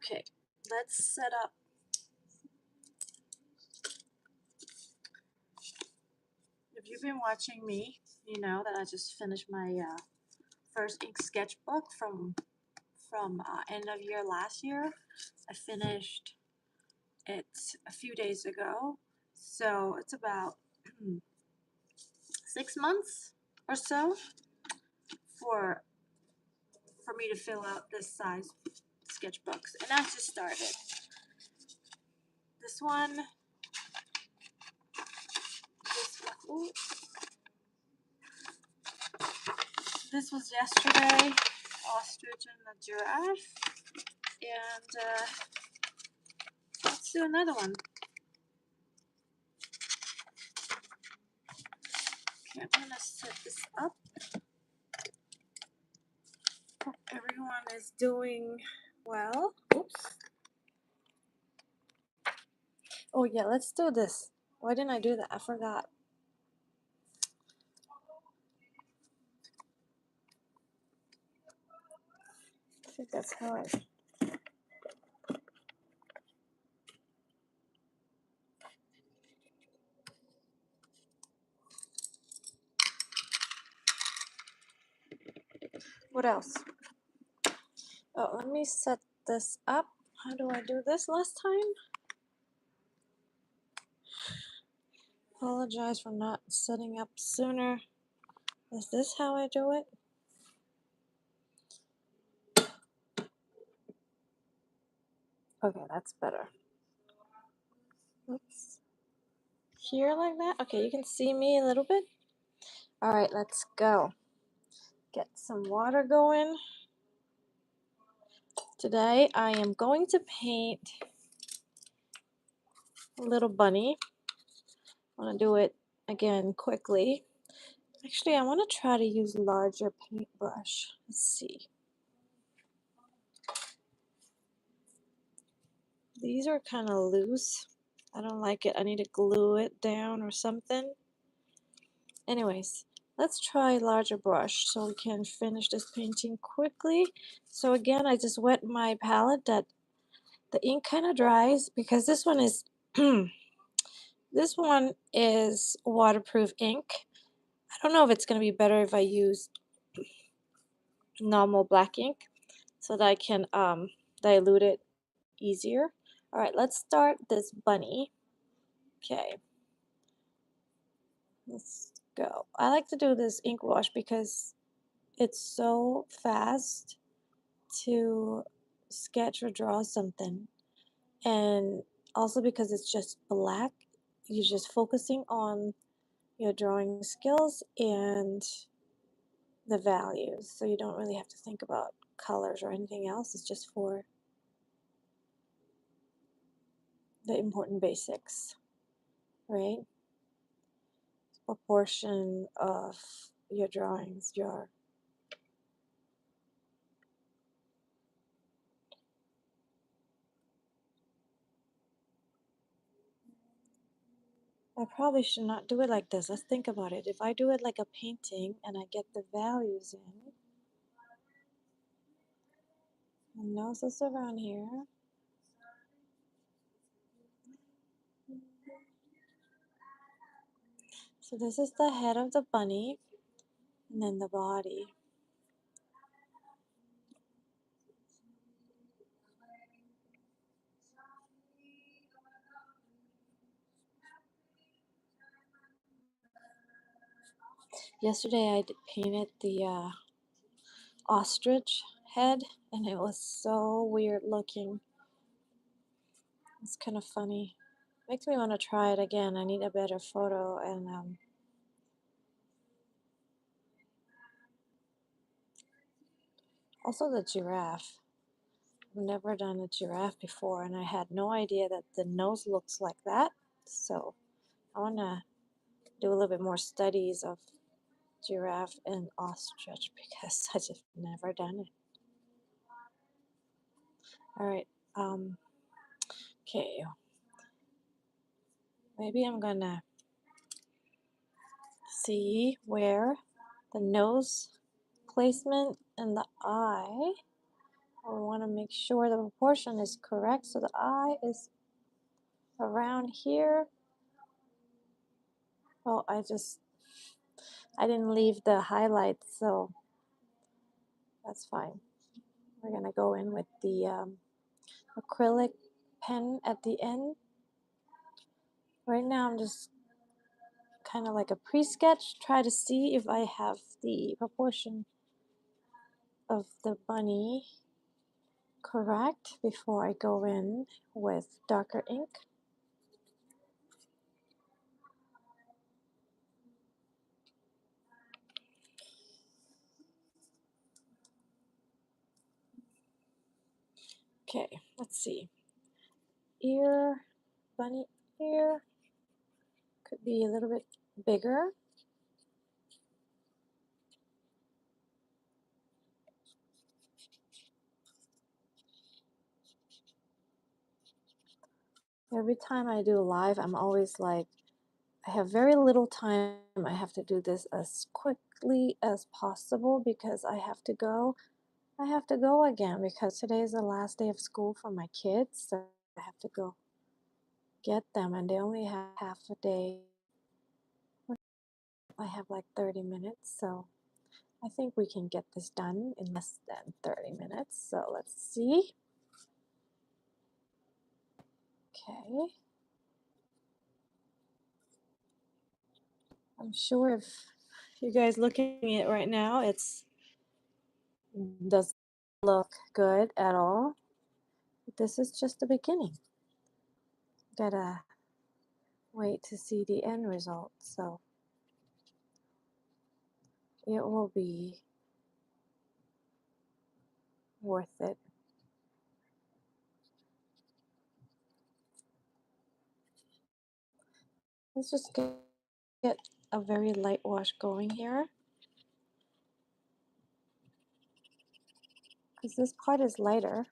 Okay, let's set up. If you've been watching me, you know that I just finished my first ink sketchbook from end of year last year. I finished it a few days ago, so it's about 6 months or so for me to fill out this size sketchbooks, and I just started. This one, ooh, this was yesterday, ostrich and the giraffe, and let's do another one. Okay, I'm gonna set this up. Hope everyone is doing well. Oops. Oh yeah, let's do this. Why didn't I do that? I forgot. I think that's how I. What else? Oh, let me set this up. How do I do this last time? Apologize for not setting up sooner. Is this how I do it? Okay, that's better. Oops. Here like that? Okay, you can see me a little bit. Alright, let's go. Get some water going. Today I am going to paint a little bunny. I want to do it again quickly. Actually, I want to try to use larger paintbrush. Let's see. These are kind of loose. I don't like it. I need to glue it down or something. Anyways, let's try larger brush so we can finish this painting quickly. So again, I just wet my palette that the ink kind of dries because this one is this one is waterproof ink. I don't know if it's going to be better if I use normal black ink so that I can dilute it easier. Alright, let's start this bunny. Okay, let's go. I like to do this ink wash because it's so fast to sketch or draw something, and also because it's just black, you're just focusing on your drawing skills and the values, so you don't really have to think about colors or anything else. It's just for the important basics, right? Proportion of your drawings, I probably should not do it like this. Let's think about it. If I do it like a painting and I get the values in, my nose is around here. So this is the head of the bunny, and then the body. Yesterday I painted the ostrich head, and it was so weird looking. It's kind of funny. Makes me want to try it again. I need a better photo, and also the giraffe. I've never done a giraffe before, and I had no idea that the nose looks like that. So I want to do a little bit more studies of giraffe and ostrich because I just never done it. All right. Okay. Maybe I'm gonna see where the nose placement and the eye We want to make sure the proportion is correct. So the eye is around here. Oh, I didn't leave the highlights, so that's fine. We're gonna go in with the acrylic pen at the end. Right now I'm just kind of like a pre-sketch, try to see if I have the proportion of the bunny correct before I go in with darker ink. Okay, let's see. Ear, bunny ear, could be a little bit bigger. Every time I do live, I'm always like, I have very little time. I have to do this as quickly as possible because I have to go. I have to go again because today is the last day of school for my kids. So I have to go get them, and they only have half a day. I have like 30 minutes, so I think we can get this done in less than 30 minutes. So let's see. Okay. I'm sure if you guys looking at it right now, it's doesn't look good at all. This is just the beginning. Gotta wait to see the end result. So it will be worth it. Let's just get a very light wash going here, because this part is lighter.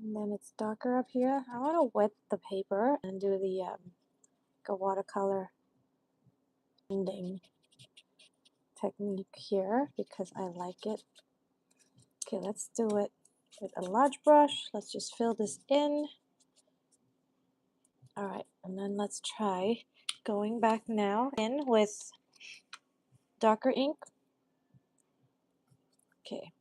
And then it's darker up here. I want to wet the paper and do the watercolor blending technique here because I like it. Okay, let's do it with a large brush. Let's just fill this in. All right, and then let's try going back now in with darker ink. Okay.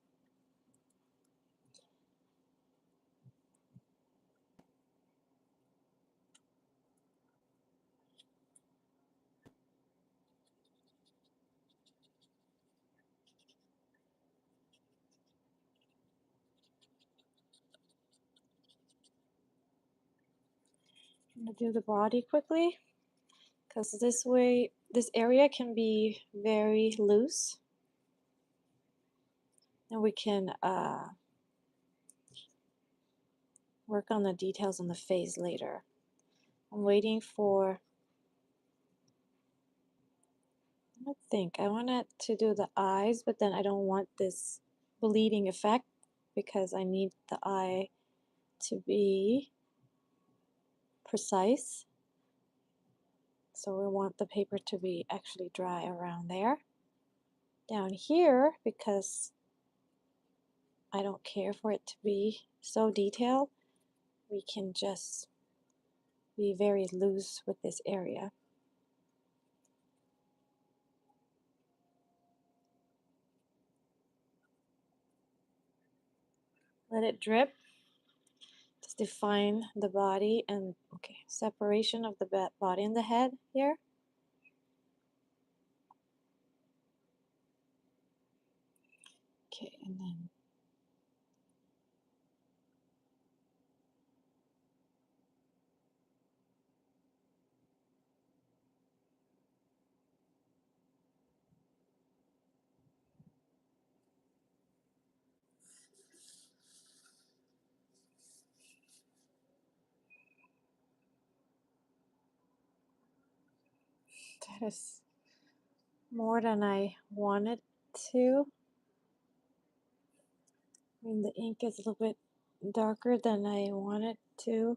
I'm gonna do the body quickly because this way, this area can be very loose, and we can work on the details on the face later. I'm waiting for, I think I wanted to do the eyes, but then I don't want this bleeding effect because I need the eye to be precise. So we want the paper to be actually dry around there. Down here, because I don't care for it to be so detailed, we can just be very loose with this area. Let it drip. Just define the body and, okay, separation of the body and the head here. Okay, and then that is more than I wanted to. I mean, the ink is a little bit darker than I wanted to.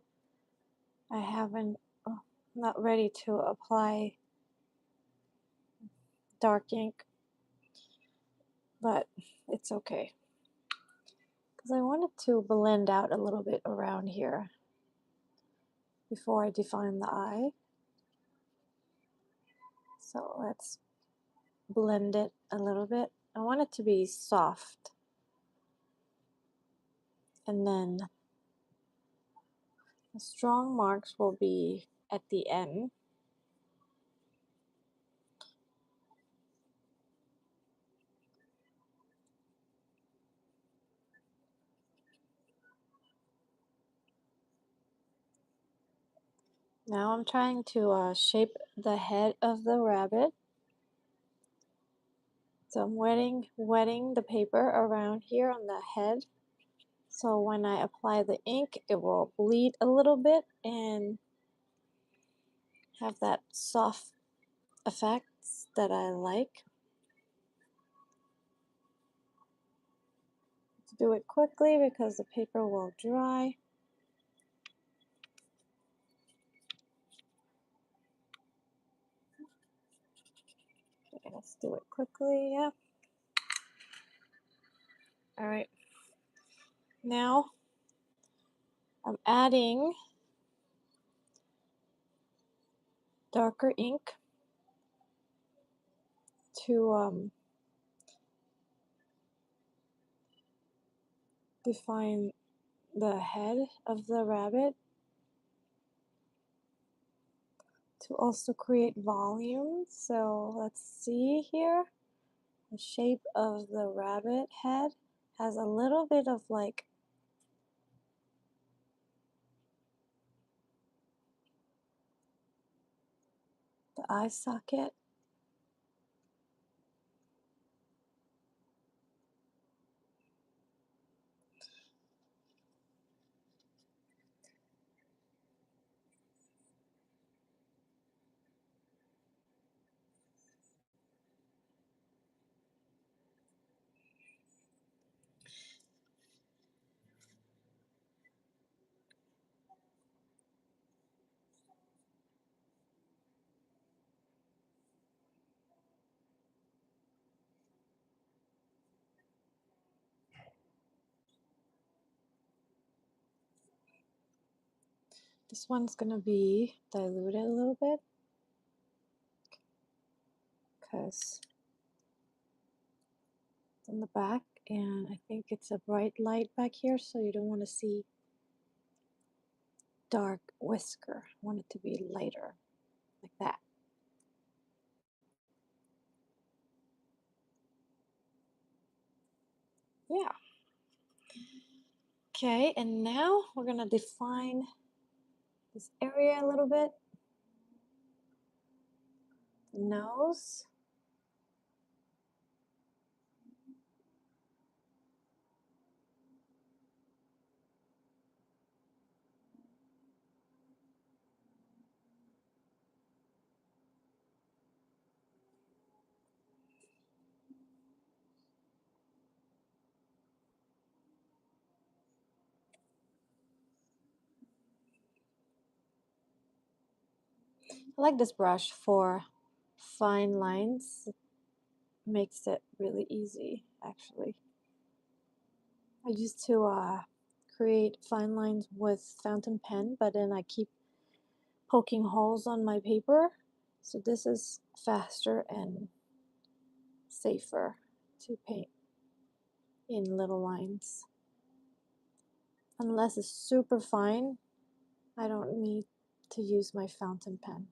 I haven't, oh, not ready to apply dark ink. it's okay. Because I wanted to blend out a little bit around here before I define the eye. So let's blend it a little bit. I want it to be soft. And then the strong marks will be at the end. Now I'm trying to shape the head of the rabbit. So I'm wetting the paper around here on the head. So when I apply the ink, it will bleed a little bit and have that soft effects that I like. Do it quickly because the paper will dry. Okay, let's do it quickly. Yeah. All right. Now I'm adding darker ink to define the head of the rabbit, to also create volume. So let's see here. The shape of the rabbit head has a little bit of like the eye socket. This one's gonna be diluted a little bit because it's in the back and I think it's a bright light back here, so you don't want to see dark whisker. I want it to be lighter, like that. Yeah. Okay, and now we're gonna define this area a little bit. The nose. I like this brush for fine lines. It makes it really easy, actually. I used to create fine lines with fountain pen, but then I keep poking holes on my paper. So this is faster and safer to paint in little lines. Unless it's super fine, I don't need to use my fountain pen.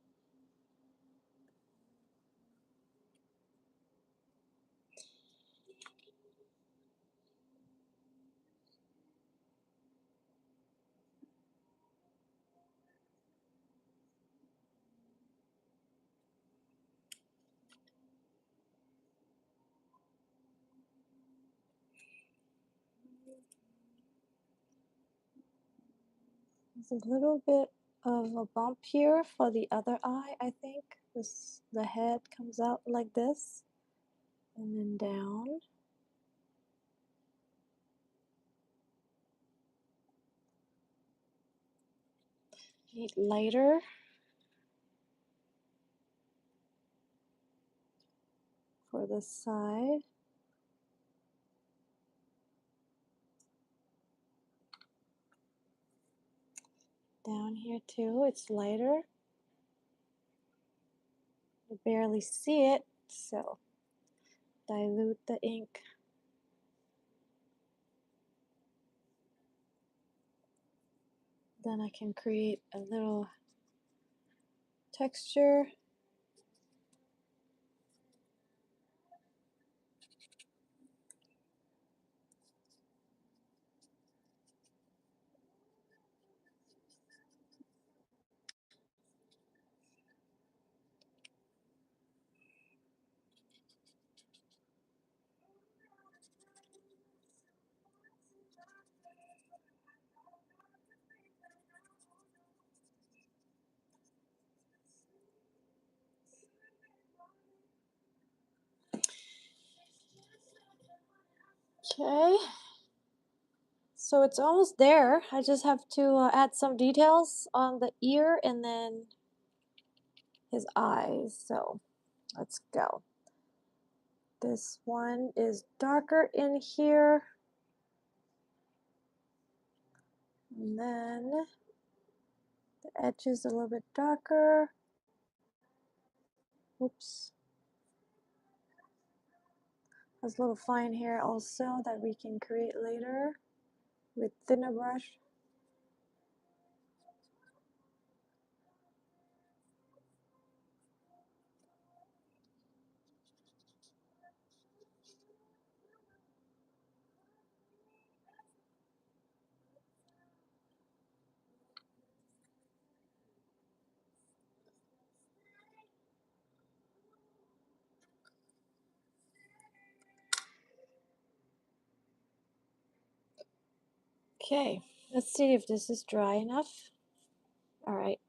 There's a little bit of a bump here for the other eye, I think. The head comes out like this and then down. Need lighter for this side. down here too. It's lighter. You barely see it, so dilute the ink. Then I can create a little texture. Okay, so it's almost there. I just have to add some details on the ear and then his eyes. So let's go. This one is darker in here. And then the edge is a little bit darker. Oops. Has a little fine hair also that we can create later with thinner brush. Okay, let's see if this is dry enough. All right.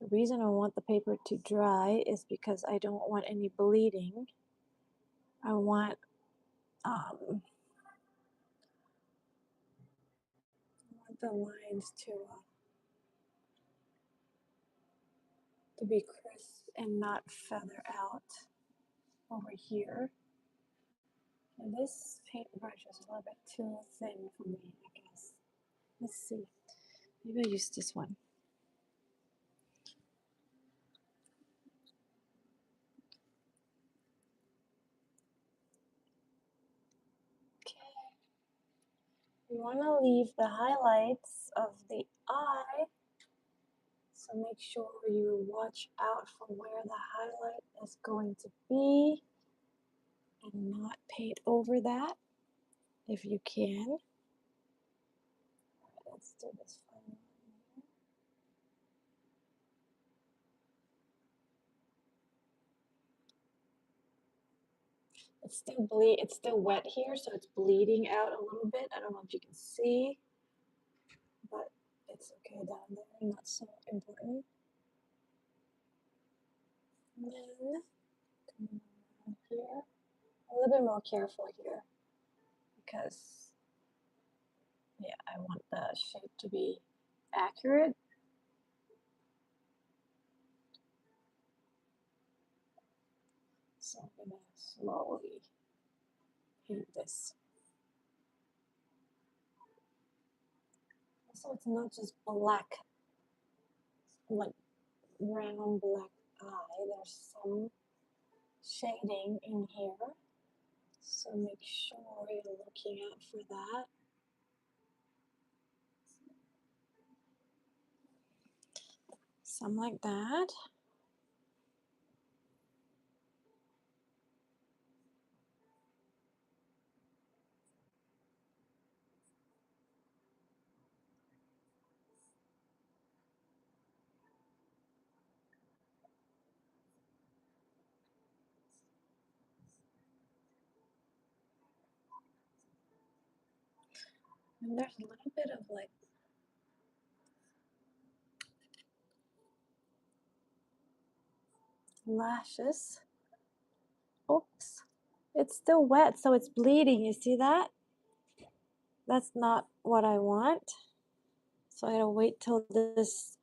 The reason I want the paper to dry is because I don't want any bleeding. I want the lines to be crisp and not feather out over here. And this paintbrush is a little bit too thin for me, I guess. Let's see. Maybe I use this one. Okay. You want to leave the highlights of the eye, so make sure you watch out for where the highlight is going to be and not paint over that if you can. Let's do this final one. It's still wet here, so it's bleeding out a little bit. I don't know if you can see, but it's okay down there, not so important. And then come around here, a little bit more careful here because yeah, I want the shape to be accurate. So I'm gonna slowly paint this. So it's not just black, like round black eye. There's some shading in here. So make sure you're looking out for that. Some like that. And there's a little bit of like lashes. Oops. It's still wet, so it's bleeding. You see that? That's not what I want. So I gotta wait till this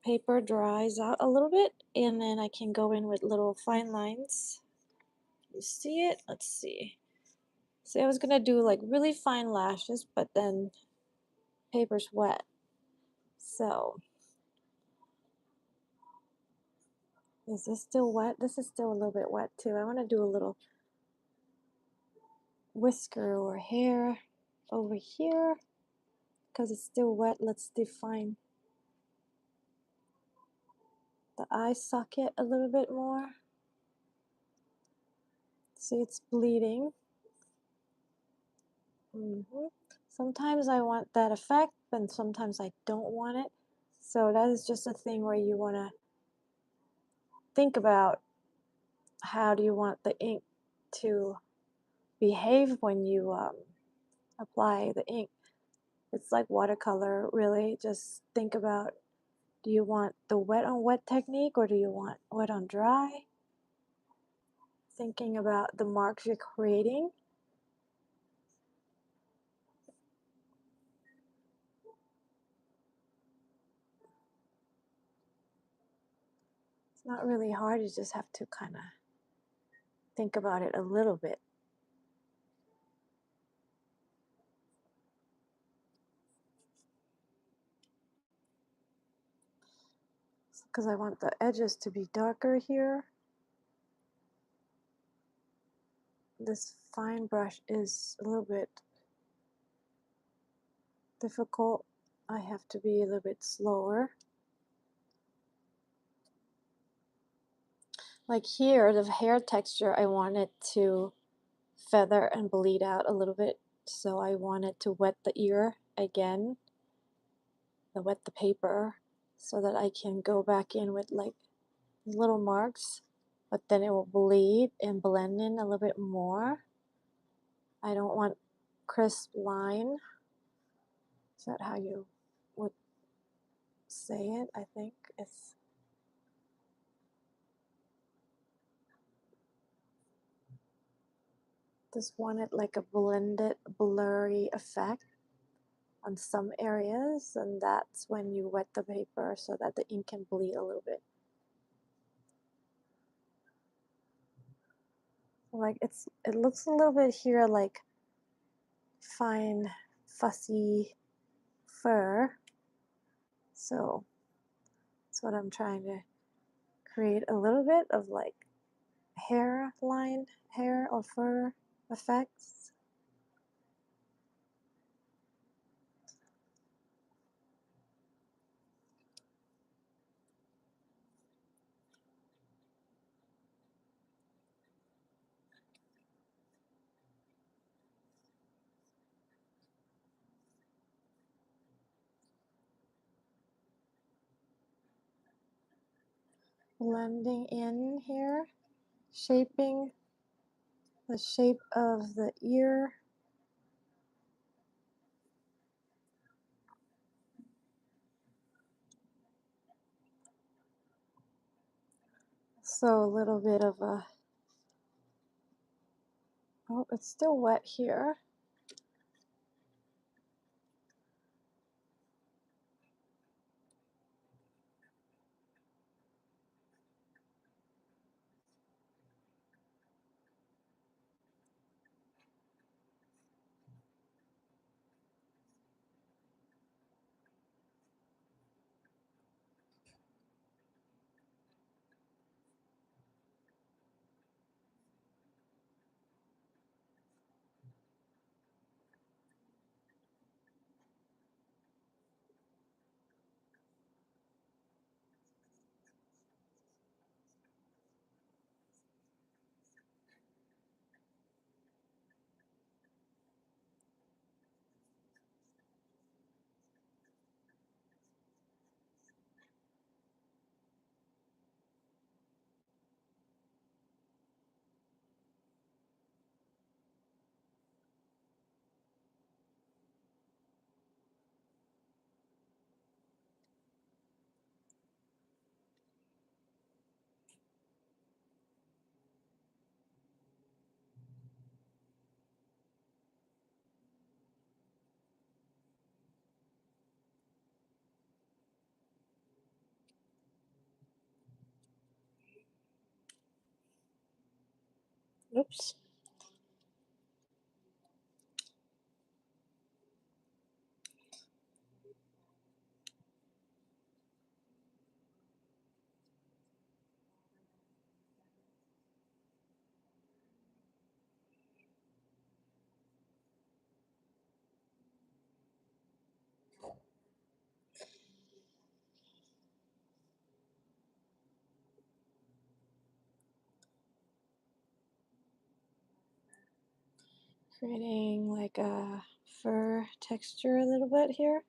paper dries out a little bit, and then I can go in with little fine lines. You see it? Let's see. See, I was gonna do like really fine lashes, but then paper's wet. So, is this still wet? This is still a little bit wet too. I want to do a little whisker or hair over here because it's still wet. Let's define the eye socket a little bit more. See, it's bleeding. Sometimes I want that effect, and sometimes I don't want it. So that is just a thing where you want to think about how do you want the ink to behave when you apply the ink. It's like watercolor, really. Just think about, do you want the wet on wet technique or do you want wet on dry? Thinking about the marks you're creating. It's not really hard, you just have to kind of think about it a little bit. Because I want the edges to be darker here. This fine brush is a little bit difficult. I have to be a little bit slower. Like here, the hair texture, I want it to feather and bleed out a little bit. So I wanted to wet the ear again, wet the paper, so that I can go back in with like little marks, but then it will bleed and blend in a little bit more. I don't want crisp line. Is that how you would say it? I think it's just wanted like a blended, blurry effect on some areas, and that's when you wet the paper so that the ink can bleed a little bit. Like it looks a little bit here like fine fussy fur, so that's what I'm trying to create, a little bit of like hair line, hair or fur effects. Blending in here, shaping the shape of the ear. So a little bit of a, oh, it's still wet here. Oops. creating like a fur texture a little bit here.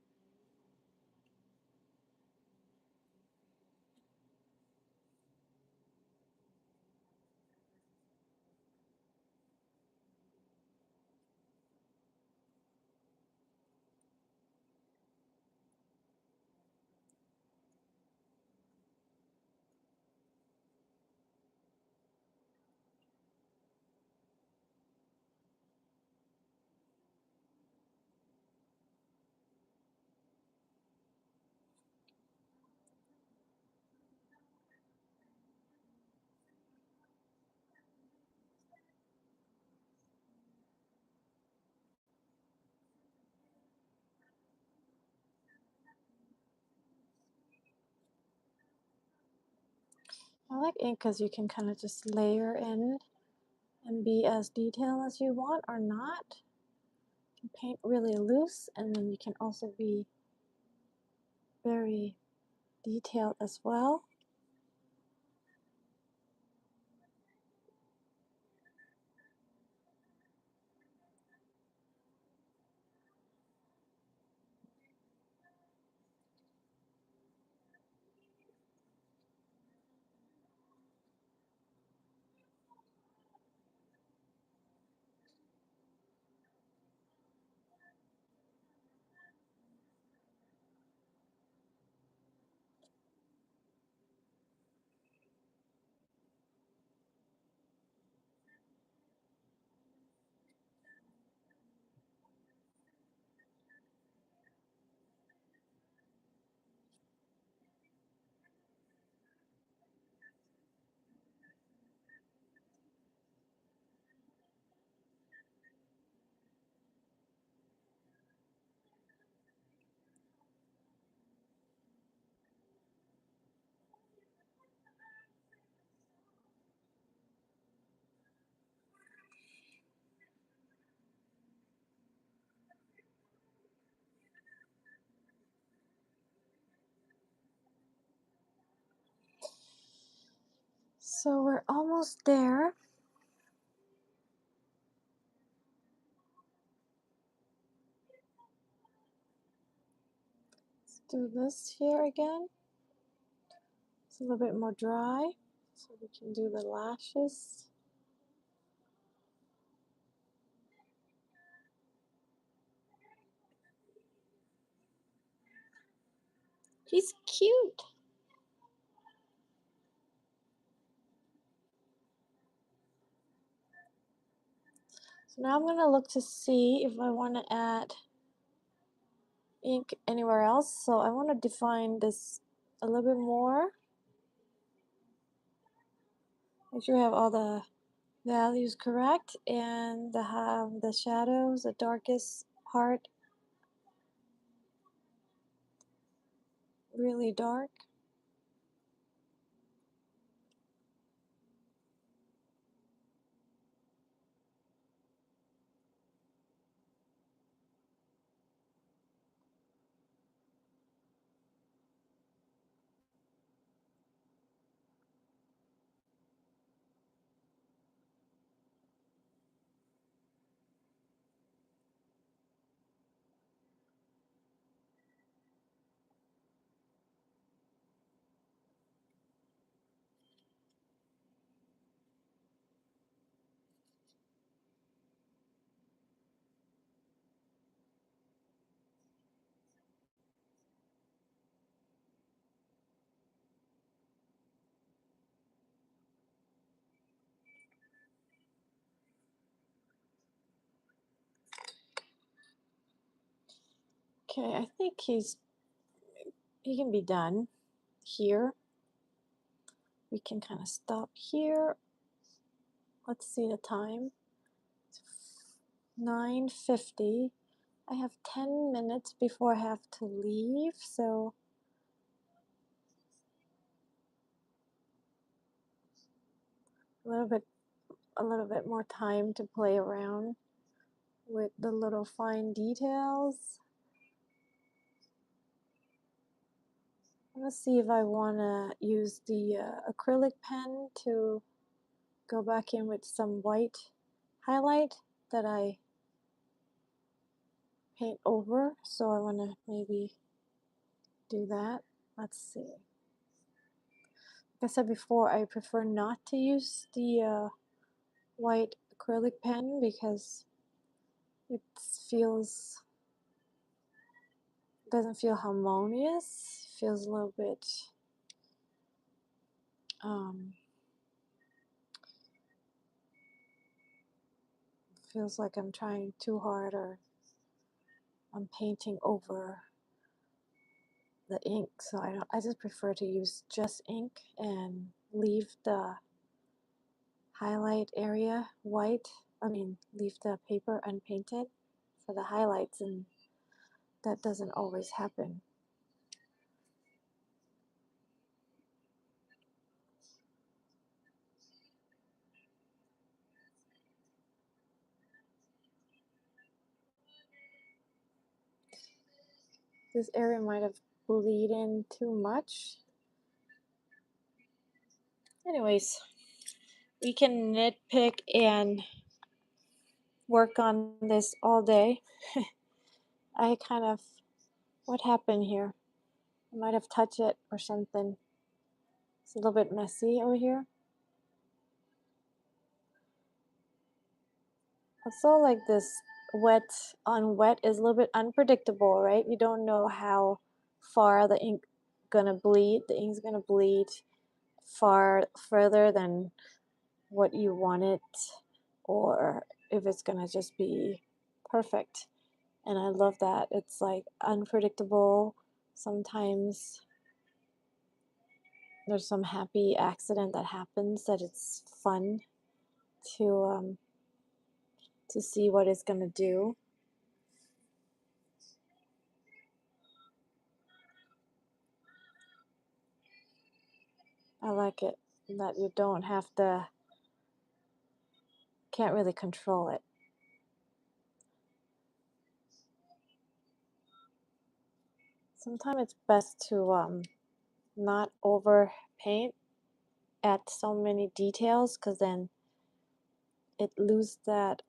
I like ink because you can kind of just layer in and be as detailed as you want or not. You can paint really loose, and then you can also be very detailed as well. So we're almost there. Let's do this here again. It's a little bit more dry, so we can do the lashes. He's cute. So now I'm going to look to see if I want to add ink anywhere else. So I want to define this a little bit more. Make sure you have all the values correct and have the shadows, the darkest part, really dark. Okay, I think he can be done here. We can kind of stop here. Let's see the time. It's 9:50. I have 10 minutes before I have to leave, so a little bit more time to play around with the little fine details. Let's see if I want to use the acrylic pen to go back in with some white highlight that I paint over, so I want to maybe do that. Let's see. Like I said before, I prefer not to use the white acrylic pen because it feels doesn't feel harmonious. It feels a little bit feels like I'm trying too hard or I'm painting over the ink. So I just prefer to use just ink and leave the highlight area white. Leave the paper unpainted for the highlights, and that doesn't always happen. This area might have bleed in too much. Anyways, we can nitpick and work on this all day. What happened here? I might have touched it or something. It's a little bit messy over here. Also, like this wet on wet is a little bit unpredictable, right? You don't know how far the ink gonna bleed. The ink's gonna bleed further than what you want it, or if it's gonna just be perfect. And I love that. It's like unpredictable. Sometimes there's some happy accident that happens that it's fun to see what it's gonna do. I like it that you don't have to, can't really control it. Sometimes it's best to not over paint, add so many details, because then it loses that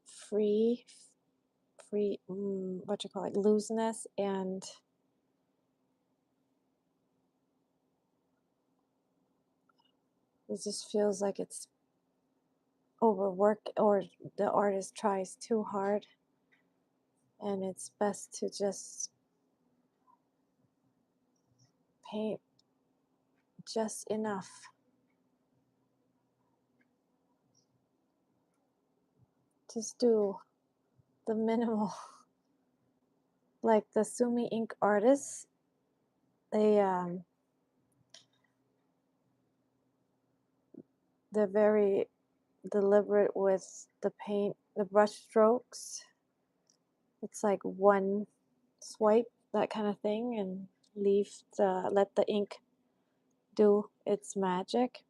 free what you call it, looseness, and it just feels like it's overworked or the artist tries too hard, and it's best to just paint just enough. Just do the minimal. Like the Sumi ink artists, they're very deliberate with the paint, the brush strokes. It's like one swipe, that kind of thing, and let the ink do its magic.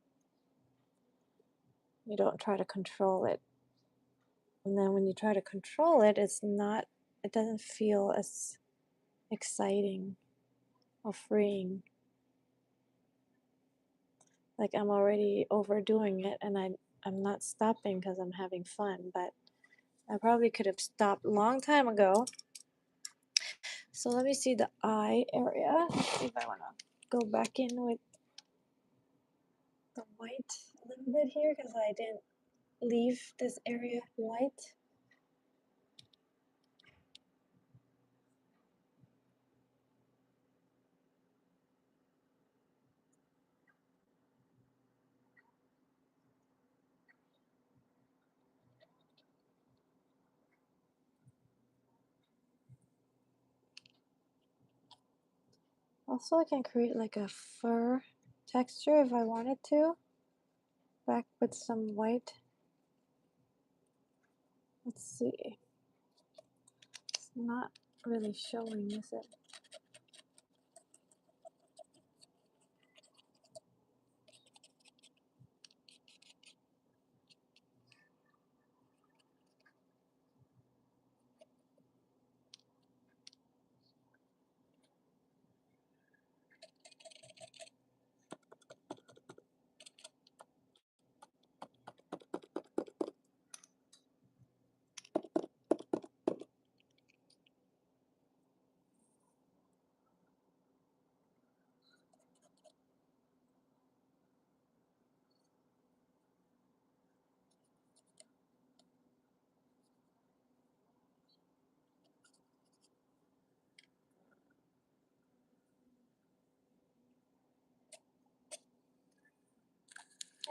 You don't try to control it. And then when you try to control it, it doesn't feel as exciting or freeing. Like I'm already overdoing it, and I'm not stopping because I'm having fun, but I probably could have stopped a long time ago. So let me see the eye area. Let's see if I want to go back in with the white a little bit here because I didn't leave this area white. Also, I can create like a fur texture if I wanted to. Back with some white. Let's see. It's not really showing, is it?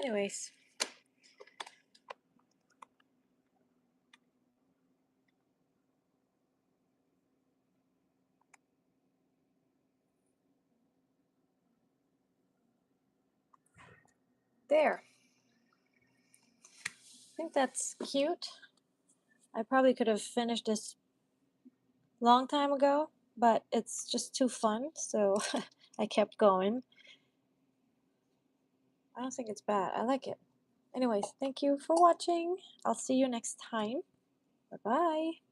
Anyways. There. I think that's cute. I probably could have finished this long time ago, but it's just too fun, so I kept going. I don't think it's bad. I like it. Anyways, thank you for watching. I'll see you next time. Bye-bye.